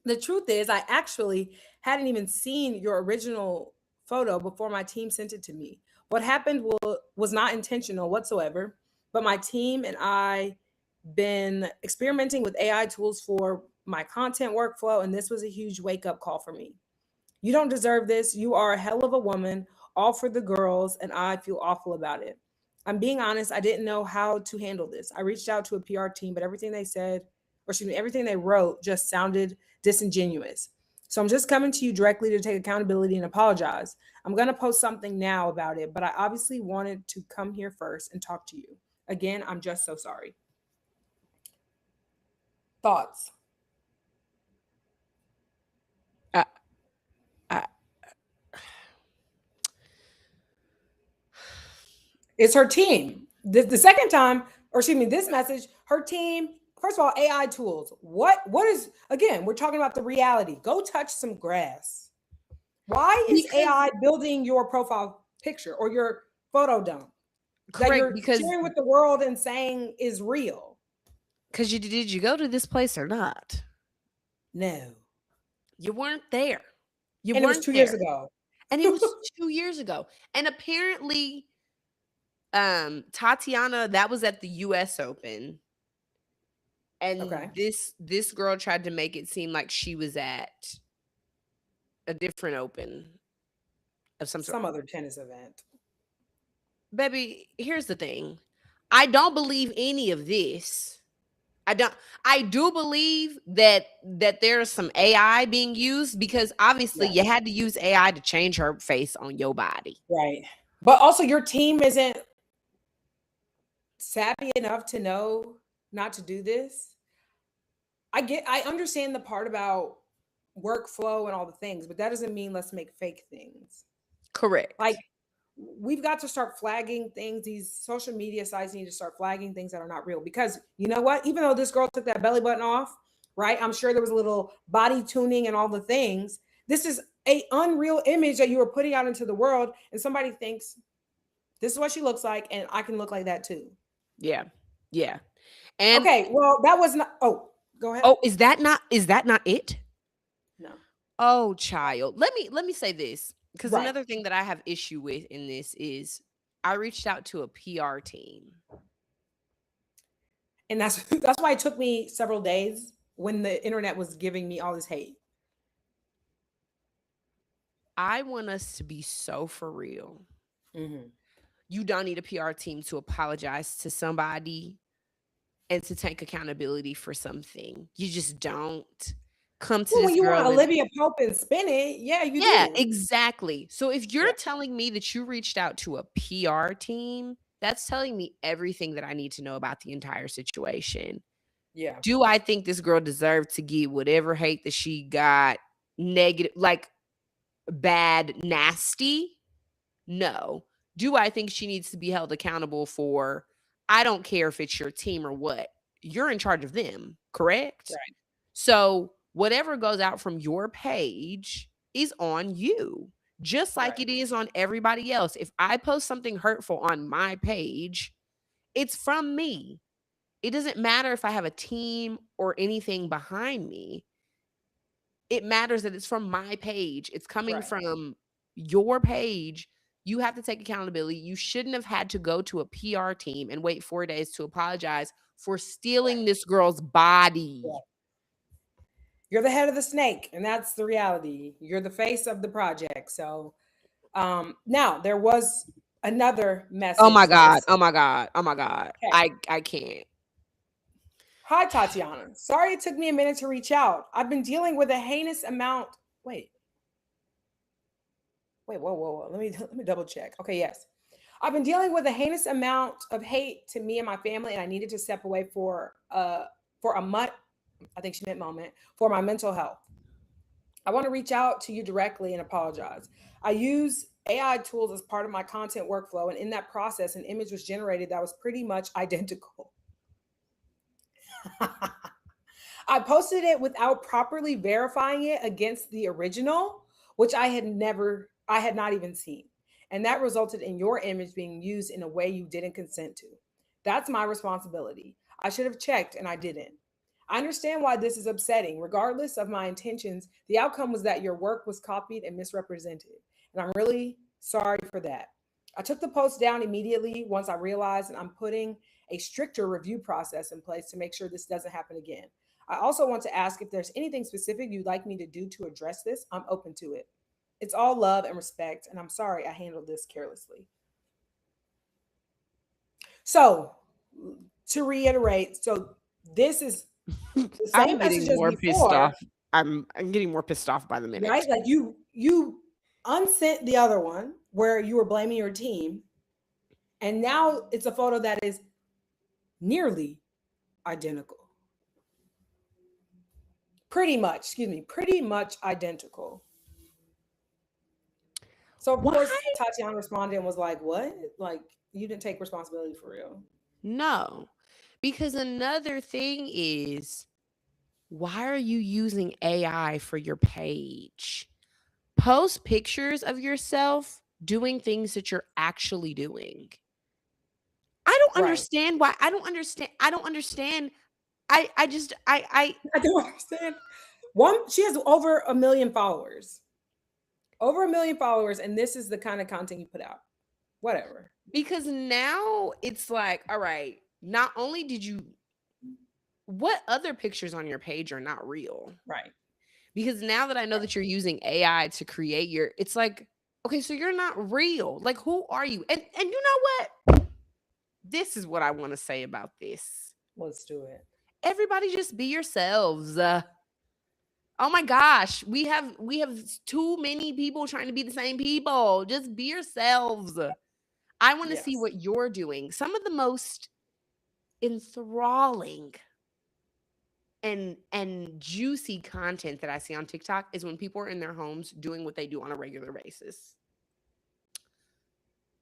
The truth is, I actually hadn't even seen your original photo before my team sent it to me. What happened was not intentional whatsoever, but my team and I been experimenting with AI tools for my content workflow, and this was a huge wake-up call for me. You don't deserve this. You are a hell of a woman, all for the girls, and I feel awful about it. I'm being honest, I didn't know how to handle this. I reached out to a PR team, but everything they said, or excuse me, everything they wrote just sounded disingenuous. So I'm just coming to you directly to take accountability and apologize. I'm going to post something now about it, but I obviously wanted to come here first and talk to you. Again, I'm just so sorry. Thoughts? It's her team. The second time, or excuse me, this message, her team, first of all, AI tools. What is, again, we're talking about the reality. Go touch some grass. Why is AI building your profile picture or your photo dump that you're sharing with the world and saying is real? Because did you go to this place or not? No. You weren't there. It was 2 years ago. And it was 2 years ago. And apparently, Tatiana, that was at the US Open. And this girl tried to make it seem like she was at a different open of some other tennis event. Baby, here's the thing. I don't believe any of this. I do believe that there's some AI being used because obviously you had to use AI to change her face on your body. Right. But also your team isn't savvy enough to know not to do this. I understand the part about workflow and all the things, but that doesn't mean let's make fake things. Correct. Like we've got to start flagging things. These social media sites need to start flagging things that are not real, because you know what? Even though this girl took that belly button off, right? I'm sure there was a little body tuning and all the things. This is an unreal image that you were putting out into the world, and somebody thinks this is what she looks like, and I can look like that too. Yeah. Yeah. And okay, well, that was not. Oh, go ahead. Oh, is that not it? No. Oh, child. Let me say this. Because another thing that I have issue with in this is I reached out to a PR team. And that's why it took me several days when the internet was giving me all this hate. I want us to be so for real. Mm-hmm. You don't need a PR team to apologize to somebody and to take accountability for something. You just don't. Come to this you girl want Olivia Pope and spin it. Yeah, you do. Yeah, exactly. So if you're telling me that you reached out to a PR team, that's telling me everything that I need to know about the entire situation. Yeah. Do I think this girl deserved to get whatever hate that she got, negative, like bad, nasty? No. Do I think she needs to be held accountable for, I don't care if it's your team or what, you're in charge of them, correct? Right. So whatever goes out from your page is on you, just like Right. it is on everybody else. If I post something hurtful on my page, it's from me. It doesn't matter if I have a team or anything behind me. It matters that it's from my page. It's coming Right. from your page. You have to take accountability. You shouldn't have had to go to a PR team and wait 4 days to apologize for stealing this girl's body. Yeah. You're the head of the snake, and that's the reality. You're the face of the project. So now there was another message. Oh my that God. was- Oh my God. Oh my God. Okay. I can't. Hi, Tatiana. Sorry it took me a minute to reach out. I've been dealing with a heinous amount. Wait, whoa. Let me double check. Okay, yes. I've been dealing with a heinous amount of hate to me and my family, and I needed to step away for a month. I think she meant moment for my mental health. I want to reach out to you directly and apologize. I use AI tools as part of my content workflow, and in that process, an image was generated that was pretty much identical. I posted it without properly verifying it against the original, which I had not even seen. And that resulted in your image being used in a way you didn't consent to. That's my responsibility. I should have checked and I didn't. I understand why this is upsetting. Regardless of my intentions, the outcome was that your work was copied and misrepresented. And I'm really sorry for that. I took the post down immediately once I realized, and I'm putting a stricter review process in place to make sure this doesn't happen again. I also want to ask if there's anything specific you'd like me to do to address this. I'm open to it. It's all love and respect, and I'm sorry I handled this carelessly. So, to reiterate, so this is the same I'm message getting as more before, pissed off. I'm getting more pissed off by the minute. right? Like you unsent the other one where you were blaming your team, and now it's a photo that is nearly identical. Pretty much identical. So of course Tatiana responded and was like, "What? Like you didn't take responsibility for real?" No, because another thing is, why are you using AI for your page? Post pictures of yourself doing things that you're actually doing. I don't Right. understand why. I don't understand. I don't understand. I don't understand. She has over 1 million followers. Over 1 million followers, and this is the kind of content you put out. Whatever. Because now it's like, all right, not only did you, what other pictures on your page are not real? Right. Because now that I know that you're using AI to create it's like, okay, so you're not real. Like, who are you? And you know what? This is what I want to say about this. Let's do it. Everybody just be yourselves. Oh my gosh, we have too many people trying to be the same people. Just be yourselves. I want to see Yes. what you're doing. Some of the most enthralling and juicy content that I see on TikTok is when people are in their homes doing what they do on a regular basis.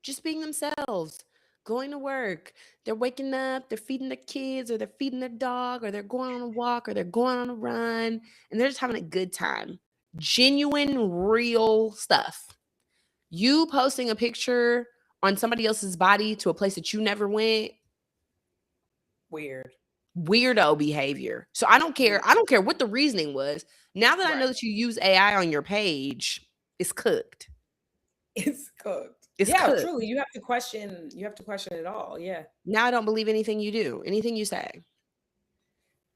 Just being themselves, going to work. They're waking up, they're feeding their kids, or they're feeding their dog, or they're going on a walk, or they're going on a run, and they're just having a good time. Genuine, real stuff. You posting a picture on somebody else's body to a place that you never went. Weird. Weirdo behavior. So I don't care. I don't care what the reasoning was. Now that I know that you use AI on your page, it's cooked. It's cooked. It's yeah, cooked. Truly. You have to question it all. Yeah. Now I don't believe anything you do, anything you say.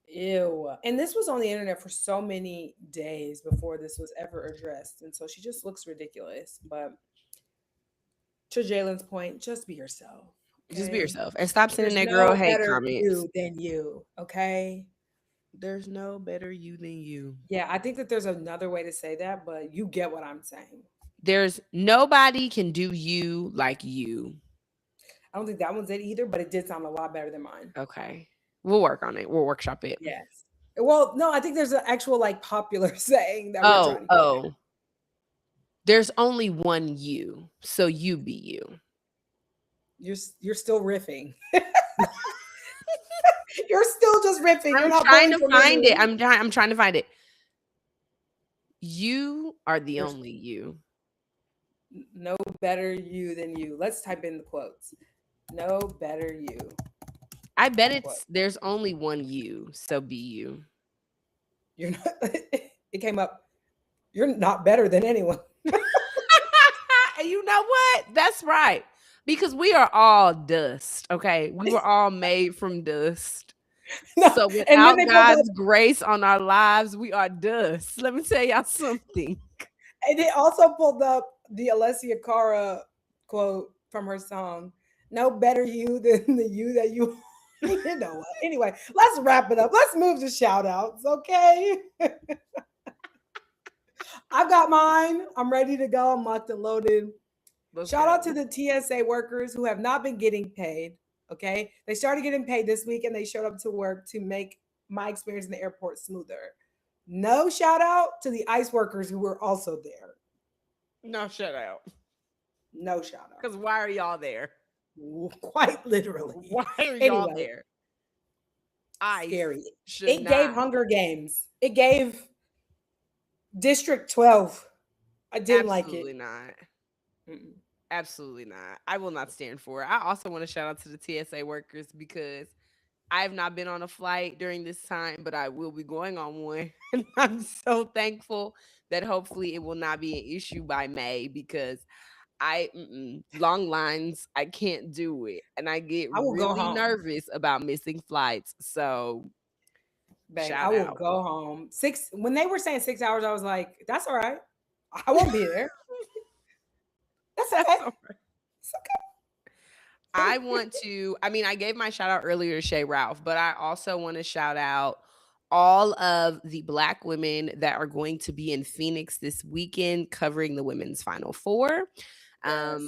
Ew. And this was on the internet for so many days before this was ever addressed. And so she just looks ridiculous. But to Jalen's point, just be yourself. Just be okay? yourself and stop sending There's that girl no hate better comments. you than you. Okay. There's no better you than you. Yeah, I think that there's another way to say that, but you get what I'm saying. There's nobody can do you like you. I don't think that one's it either, but it did sound a lot better than mine. Okay. We'll work on it. We'll workshop it. Yes. Well, no, I think there's an actual like popular saying that we're trying to get at. There's only one you. So you be you. You're still riffing. You're still just riffing. You're I'm not trying pulling to from find it. memory. I'm trying to find it. You are the There's- only you. No better you than you. Let's type in the quotes. No better you. I bet What? there's only one you, so be you. You're not. It came up. You're not better than anyone. And you know what? That's right. Because we are all dust, okay? We were all made from dust. No, So and then without they pulled up, God's grace on our lives, we are dust. Let me tell y'all something. and it also pulled up the Alessia Cara quote from her song. No better you than the you that you. You know what? Anyway, let's wrap it up. Let's move to shout outs, okay? I've got mine. I'm ready to go. I'm locked and loaded. Shout out to the TSA workers who have not been getting paid. Okay. They started getting paid this week and they showed up to work to make my experience in the airport smoother. No shout out to the ICE workers who were also there. No, shut out. No shout out. Because why are y'all there? Quite literally. Why are y'all Anyway, there? I Scary. should It gave not. Hunger Games. It gave District 12. I didn't like Absolutely it. not. Mm-mm. Absolutely not. I will not stand for it. I also want to shout out to the TSA workers because I have not been on a flight during this time, but I will be going on one. And I'm so thankful that hopefully it will not be an issue by May because long lines, I can't do it. And I get I will go really home. nervous about missing flights. So Babe, shout I will out. go home. When they were saying 6 hours, I was like, that's all right. I won't be there. That's okay. That's all right. It's okay. I gave my shout out earlier to Shay Ralph, but I also want to shout out all of the Black women that are going to be in Phoenix this weekend covering the women's Final Four. Yes.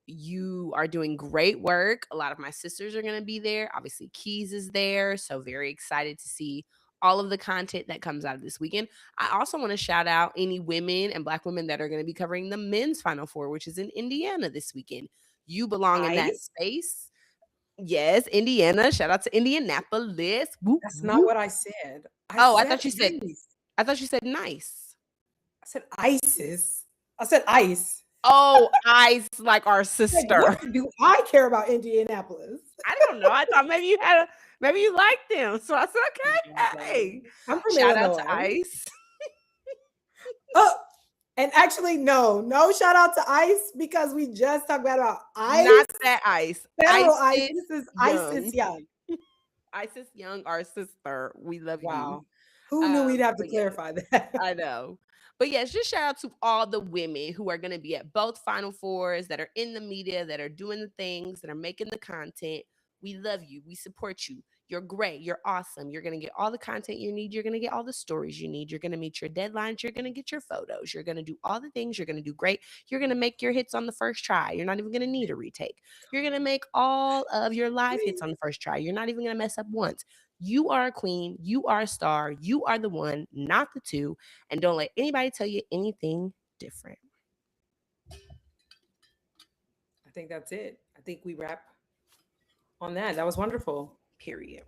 You are doing great work. A lot of my sisters are going to be there. Obviously, Keys is there. So very excited to see all of the content that comes out of this weekend. I also want to shout out any women and Black women that are going to be covering the men's Final Four, which is in Indiana this weekend. You belong in that Ice? space. Yes, Indiana. Shout out to Indianapolis. Whoop, That's not whoop. what I said. I thought you said ice. I thought you said nice. I said ISIS. I said ice. Oh, ice like our Like, sister. what do I care about Indianapolis? I don't know. I thought maybe you liked them. So I said, okay, hey. I'm from Shout out Illinois. to Ice. Oh, and actually, no shout out to ICE because we just talked about ICE. Not that Ice. Federal ICE. ISIS This is Young. ISIS Young. Isis Young, our sister. We love Wow. you. Who knew we'd have to but yeah. clarify that? I know. But yes, just shout out to all the women who are going to be at both Final Fours, that are in the media, that are doing the things, that are making the content. We love you. We support you. You're great. You're awesome. You're going to get all the content you need. You're going to get all the stories you need. You're going to meet your deadlines. You're going to get your photos. You're going to do all the things. You're going to do great. You're going to make your hits on the first try. You're not even going to need a retake. You're going to make all of your live hits on the first try. You're not even going to mess up once. You are a queen. You are a star. You are the one, not the two. And don't let anybody tell you anything different. I think that's it. I think we wrap on that. That was wonderful. Period.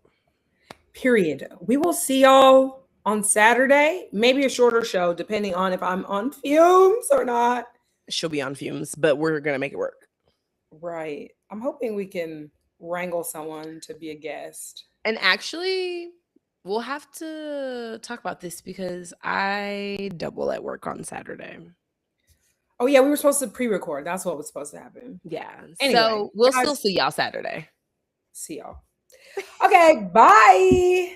We will see y'all on Saturday. Maybe a shorter show, depending on if I'm on fumes or not. She'll be on fumes, but we're going to make it work. Right. I'm hoping we can wrangle someone to be a guest. And actually, we'll have to talk about this because I double at work on Saturday. Oh, yeah, we were supposed to pre-record. That's what was supposed to happen. Yeah. Anyway, so we'll guys, still see y'all Saturday. see y'all. Okay, bye.